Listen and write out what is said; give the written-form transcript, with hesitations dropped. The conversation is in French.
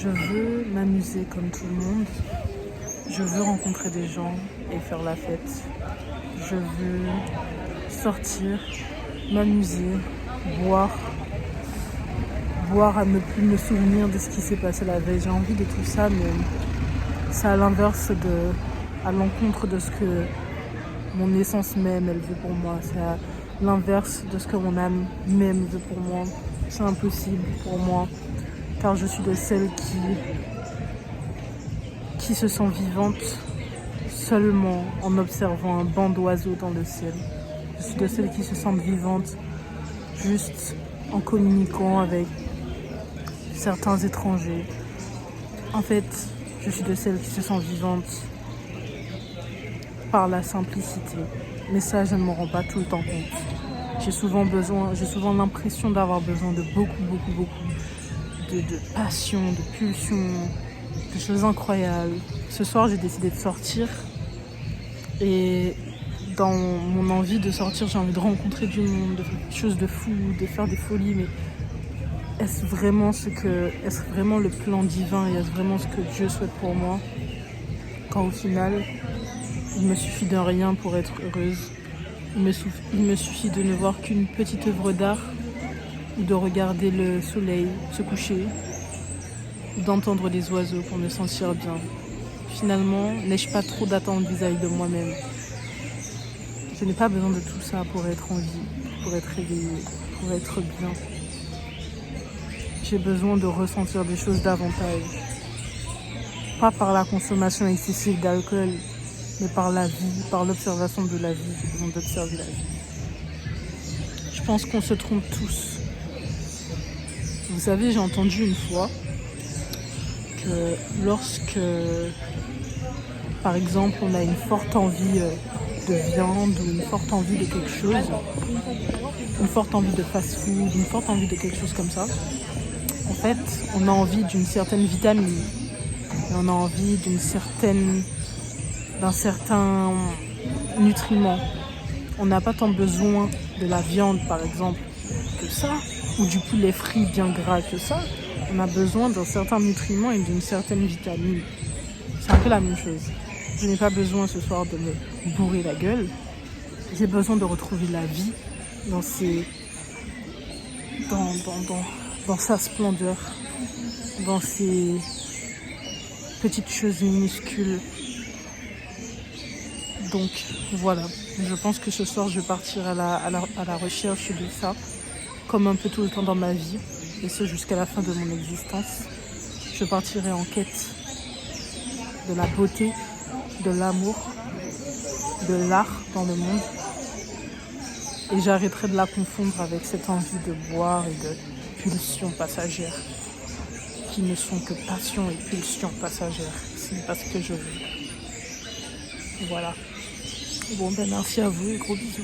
Je veux m'amuser comme tout le monde. Je veux rencontrer des gens et faire la fête. Je veux sortir, m'amuser, boire à ne plus me souvenir de ce qui s'est passé la veille. J'ai envie de tout ça, mais c'est à l'encontre de ce que mon essence même, elle veut pour moi. C'est à l'inverse de ce que mon âme même veut pour moi. C'est impossible pour moi, car je suis de celles qui se sent vivante seulement en observant un banc d'oiseaux dans le ciel. Je suis de celles qui se sentent vivantes juste en communiquant avec certains étrangers. En fait, je suis de celles qui se sentent vivantes par la simplicité. Mais ça, je ne me rends pas tout le temps compte. J'ai souvent l'impression d'avoir besoin de beaucoup de passion, de pulsion, de choses incroyables. Ce soir, j'ai décidé de sortir et dans mon envie de sortir, j'ai envie de rencontrer du monde, de faire des choses de fou, de faire des folies, mais est-ce vraiment le plan divin et est-ce vraiment ce que Dieu souhaite pour moi? Quand au final, il me suffit d'un rien pour être heureuse. Il me suffit de ne voir qu'une petite œuvre d'art ou de regarder le soleil se coucher ou d'entendre des oiseaux pour me sentir bien. Finalement, n'ai-je pas trop d'attentes vis-à-vis de moi-même? Je n'ai pas besoin de tout ça pour être en vie, pour être réveillée, pour être bien. J'ai besoin de ressentir des choses davantage. Pas par la consommation excessive d'alcool, mais par la vie, par l'observation de la vie. J'ai besoin d'observer la vie. Je pense qu'on se trompe tous. Vous savez, j'ai entendu une fois que lorsque, par exemple, on a une forte envie de viande ou une forte envie de quelque chose, une forte envie de fast-food, une forte envie de quelque chose comme ça, en fait, on a envie d'une certaine vitamine, et on a envie d'un certain nutriment. On n'a pas tant besoin de la viande, par exemple, que ça, ou du poulet frit bien gras que ça. On a besoin d'un certain nutriment et d'une certaine vitamine. C'est un peu la même chose. Je n'ai pas besoin ce soir de me bourrer la gueule. J'ai besoin de retrouver la vie dans sa splendeur, dans ces petites choses minuscules. Donc voilà, je pense que ce soir je partirai à la recherche de ça, comme un peu tout le temps dans ma vie, et ce jusqu'à la fin de mon existence. Je partirai en quête de la beauté, de l'amour, de l'art dans le monde, et j'arrêterai de la confondre avec cette envie de boire et de pulsions passagères, qui ne sont que passion et pulsions passagères. Ce n'est pas ce que je veux. Voilà. Bon, merci à vous et gros bisous.